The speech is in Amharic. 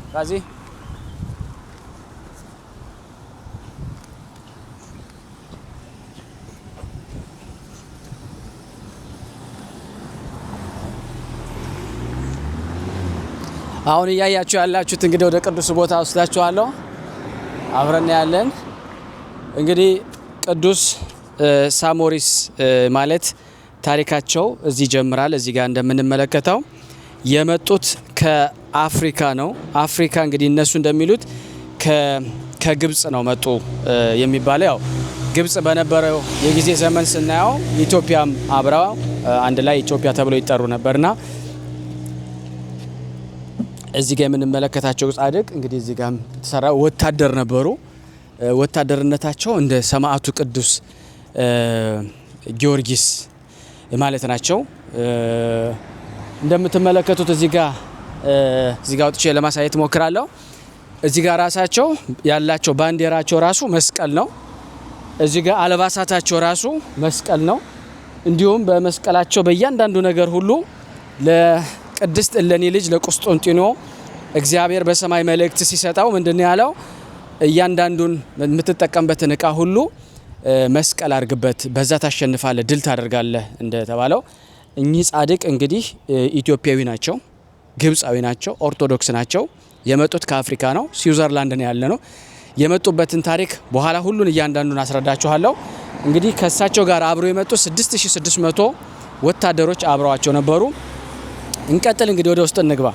ጋዚ አሁን እያያችሁ ያላችሁት እንግዲህ ወደ ቅዱስ ቦታ ወስዳችኋለሁ። አብረን ያለን እንግዲህ ቅዱስ ሳሞሪስ ማለት ታሪካቸው እዚህ ጀምራል። እዚህ ጋር እንደምንመለከተው የመጡት ከአፍሪካ ነው። አፍሪካ እንግዲህ እነሱ እንደሚሉት ከግብጽ ነው መጡ የሚባለው። ያው ግብጽ በነበረው የጊዜ ዘመን ስናየው ኢትዮጵያም አብራው አንድ ላይ ኢትዮጵያ ተብሎ ይጠሩ ነበርና እዚህ ጋር የምንመለከታቸው ጻድቅ እንግዲህ እዚህ ጋር ተሰራ ወታደር ነበሩ። ወታደርነታቸው እንደ ሰማዕቱ ቅዱስ ጊዮርጊስ ማለት ናቸው። እንደምትመለከቱት እዚህ ጋር ወጥቼ ለማሳየት ሞክራለሁ። እዚህ ጋር ራሳቸው ያላቸው ባንዲራቸው ራሱ መስቀል ነው። እዚህ ጋር አልባሳታቸው ራሱ መስቀል ነው። እንዲሁም በመስቀላቸው በእያንዳንዱ ነገር ሁሉ ቅድስት እሌኒ ልጅ ለቁስጥንጢኖ እግዚአብሔር በሰማይ መልእክት ሲሰጣው ምንድነው ያለው? እያንዳንዱን የምትጠቀምበትን እቃ ሁሉ መስቀል አድርግበት፣ በዛ ታሸንፋለህ፣ ድል ታደርጋለህ እንደተባለው። እኚህ ጻድቅ እንግዲህ ኢትዮጵያዊ ናቸው፣ ግብጻዊ ናቸው፣ ኦርቶዶክስ ናቸው። የመጡት ከአፍሪካ ነው። ስዊዘርላንድ ነው ያለ ነው። የመጡበትን ታሪክ በኋላ ሁሉን እያንዳንዱን አስረዳችኋለሁ። እንግዲህ ከእሳቸው ጋር አብረው የመጡ 6600 ወታደሮች አብረዋቸው ነበሩ። እንቀጥል እንግዲህ ወደ ውስጥ እንግባ።